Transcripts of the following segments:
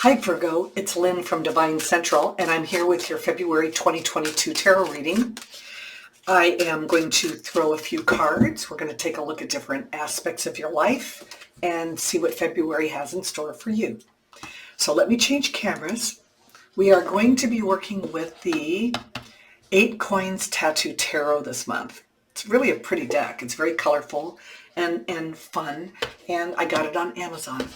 Hi Virgo, it's Lynn from DevineCentral, and I'm here with your February 2022 tarot reading. I am going to throw a few cards. We're going to take a look at different aspects of your life and see what February has in store for you. So let me change cameras. We are going to be working with the 8 Coins Tattoo Tarot this month. It's really a pretty deck. It's very colorful and fun, and I got it on Amazon.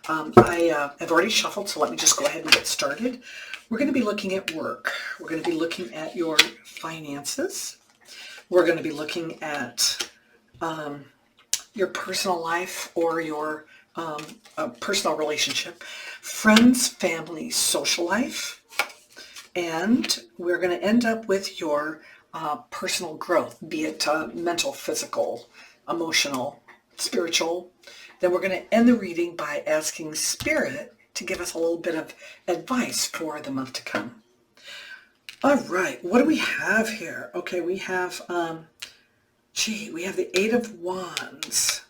I have already shuffled, so let me just go ahead and get started. We're going to be looking at work. We're going to be looking at your finances. We're going to be looking at your personal life or your personal relationship, friends, family, social life, and we're going to end up with your personal growth, be it mental, physical, emotional, spiritual. Then we're going to end the reading by asking Spirit to give us a little bit of advice for the month to come. All right, what do we have here? Okay, we have, we have the 8 of Wands,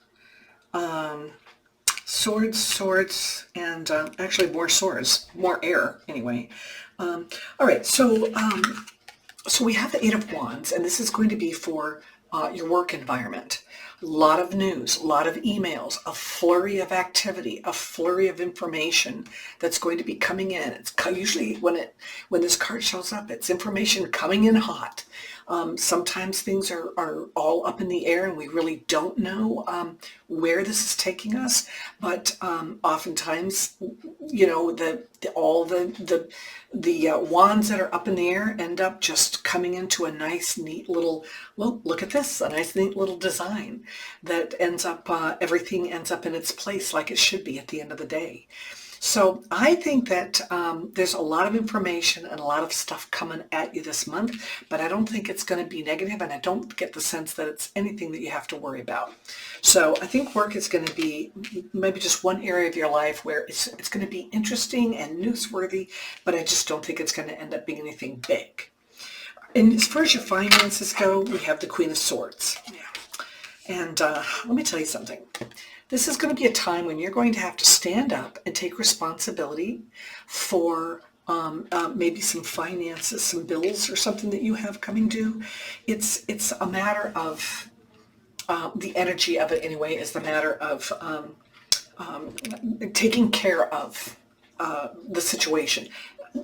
swords, and actually more swords, more air anyway. All right, so we have the 8 of Wands, and this is going to be for your work environment. A lot of news, a lot of emails, a flurry of activity, a flurry of information that's going to be coming in. It's usually when this card shows up, it's information coming in hot. Sometimes things are all up in the air and we really don't know where this is taking us. But oftentimes, you know, all the wands that are up in the air end up just coming into a nice, neat little, well, look at this, a nice, neat little design that ends up, everything ends up in its place like it should be at the end of the day. So I think that there's a lot of information and a lot of stuff coming at you this month, but I don't think it's going to be negative, and I don't get the sense that it's anything that you have to worry about. So I think work is going to be maybe just one area of your life where it's going to be interesting and newsworthy, but I just don't think it's going to end up being anything big. And as far as your finances go, we have the Queen of Swords. Yeah. And let me tell you something. This is going to be a time when you're going to have to stand up and take responsibility for maybe some finances, some bills or something that you have coming due. It's a matter of, the energy of it anyway, is the matter of taking care of the situation.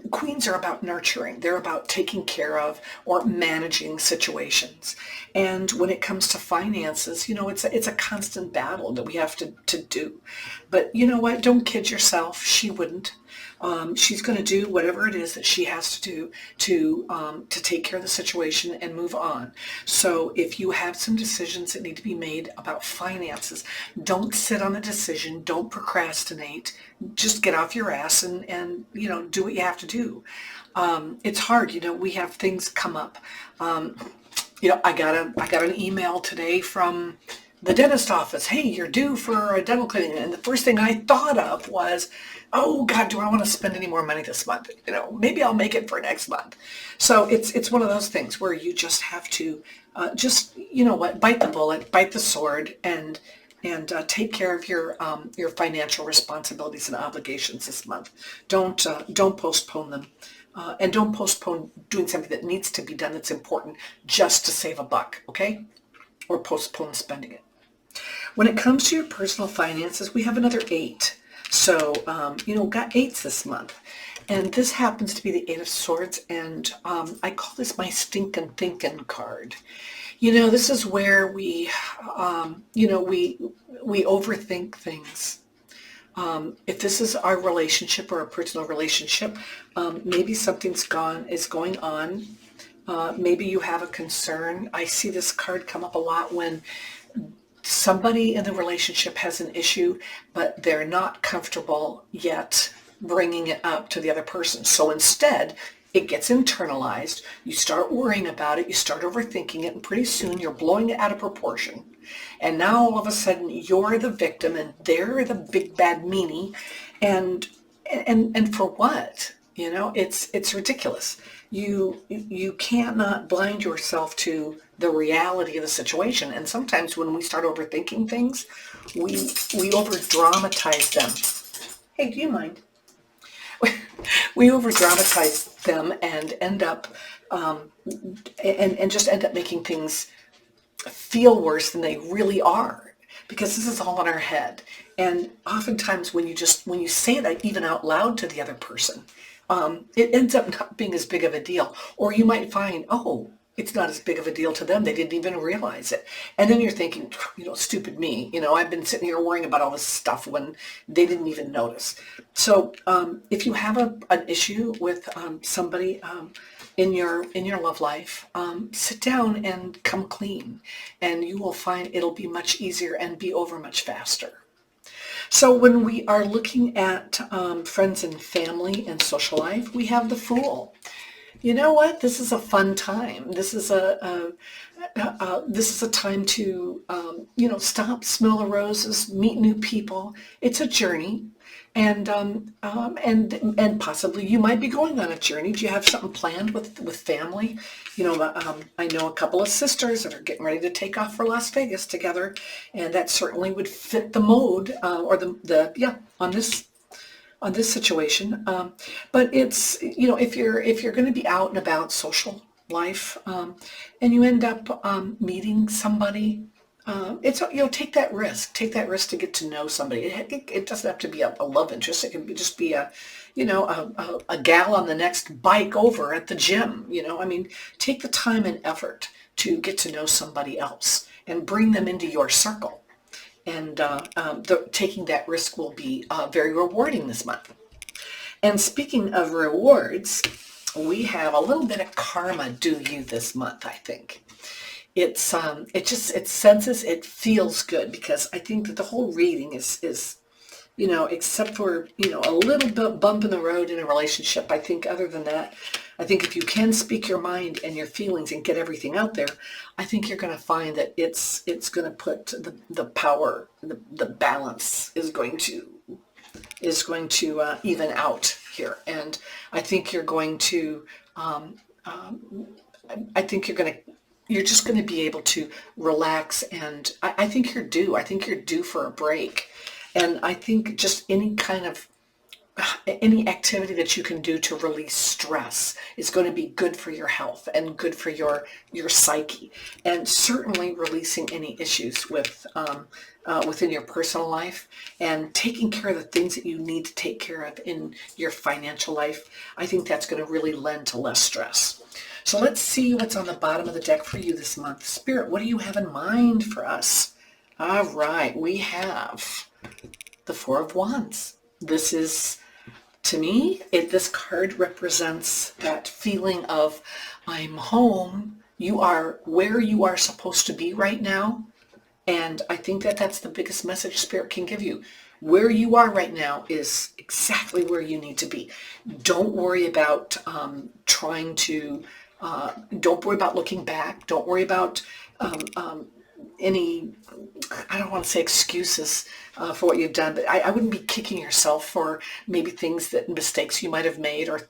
Queens are about nurturing. They're about taking care of or managing situations. And when it comes to finances, you know, it's a constant battle that we have to do. But you know what? Don't kid yourself. She wouldn't. She's going to do whatever it is that she has to do to take care of the situation and move on. So if you have some decisions that need to be made about finances, don't sit on the decision. Don't procrastinate. Just get off your ass and you know, do what you have to do. It's hard. You know, we have things come up. You know, I got an email today from the dentist office. Hey, you're due for a dental cleaning. And the first thing I thought of was, oh God, do I want to spend any more money this month? You know, maybe I'll make it for next month. So it's one of those things where you just have to just, you know what, bite the bullet, bite the sword, and take care of your financial responsibilities and obligations this month. Don't postpone them. And don't postpone doing something that needs to be done that's important just to save a buck, okay? Or postpone spending it. When it comes to your personal finances, we have another 8. So, you know, got 8s this month. And this happens to be the 8 of Swords, and I call this my stinkin' thinkin' card. You know, this is where we, you know, we overthink things. If this is our relationship or a personal relationship, maybe something's going on. Maybe you have a concern. I see this card come up a lot when somebody in the relationship has an issue, but they're not comfortable yet bringing it up to the other person. So instead, it gets internalized. You start worrying about it. You start overthinking it, and pretty soon you're blowing it out of proportion. And now all of a sudden you're the victim and they're the big bad meanie. And for what? You know, it's ridiculous. You cannot blind yourself to the reality of the situation. And sometimes when we start overthinking things, we over dramatize them. Hey, do you mind? We over dramatize them and end up and just end up making things feel worse than they really are, because this is all in our head. And oftentimes when you say that even out loud to the other person, it ends up not being as big of a deal. Or you might find, oh, it's not as big of a deal to them. They didn't even realize it. And then you're thinking, stupid me. I've been sitting here worrying about all this stuff when they didn't even notice. So if you have an issue with somebody in your love life, sit down and come clean, and you will find it'll be much easier and be over much faster. So when we are looking at friends and family and social life, we have the Fool. You know what? This is a fun time. This is a time to stop, smell the roses, meet new people. It's a journey, and possibly you might be going on a journey. Do you have something planned with family? I know a couple of sisters that are getting ready to take off for Las Vegas together, and that certainly would fit the mode on this situation. But it's, if you're going to be out and about social life, and you end up meeting somebody, it's, take that risk to get to know somebody. It doesn't have to be a love interest. It can just be a gal on the next bike over at the gym. Take the time and effort to get to know somebody else and bring them into your circle. And taking that risk will be very rewarding this month. And speaking of rewards, we have a little bit of karma due you this month, I think. It senses, it feels good, because I think that the whole reading is except for, a little bit bump in the road in a relationship. I think other than that, I think if you can speak your mind and your feelings and get everything out there, I think you're going to find that it's going to put the power, the balance is going to even out here. And I think you're going to, you're just going to be able to relax. And I think you're due. I think you're due for a break. And I think just any activity that you can do to release stress is going to be good for your health and good for your psyche. And certainly releasing any issues within your personal life and taking care of the things that you need to take care of in your financial life, I think that's going to really lend to less stress. So let's see what's on the bottom of the deck for you this month. Spirit, what do you have in mind for us? All right, we have the Four of Wands. This is, to me, this card represents that feeling of, I'm home. You are where you are supposed to be right now. And I think that that's the biggest message Spirit can give you. Where you are right now is exactly where you need to be. Don't worry about don't worry about looking back. Don't worry about any, I don't want to say excuses for what you've done, but I wouldn't be kicking yourself for maybe mistakes you might have made, or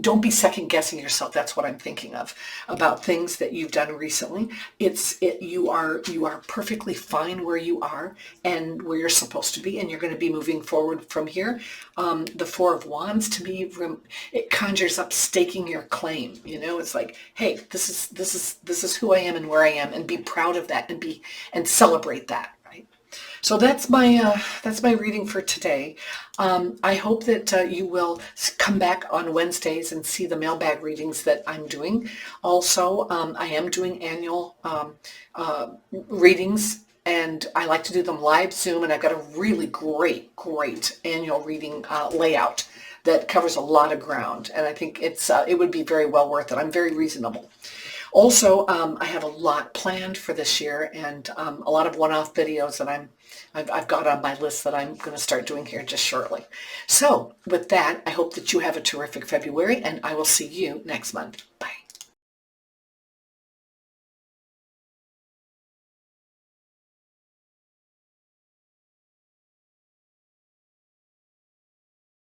don't be second guessing yourself. That's what I'm thinking of, about things that you've done recently. You are perfectly fine where you are and where you're supposed to be, and you're going to be moving forward from here. The Four of Wands, to me, it conjures up staking your claim. It's like, hey, this is who I am and where I am, and be proud of that and celebrate that. So that's my reading for today. I hope that you will come back on Wednesdays and see the mailbag readings that I'm doing. Also, I am doing annual readings, and I like to do them live Zoom, and I've got a really great annual reading layout that covers a lot of ground, and I think it would be very well worth it. I'm very reasonable. Also, I have a lot planned for this year, and a lot of one-off videos that I've got on my list that I'm going to start doing here just shortly. So with that, I hope that you have a terrific February, and I will see you next month. Bye.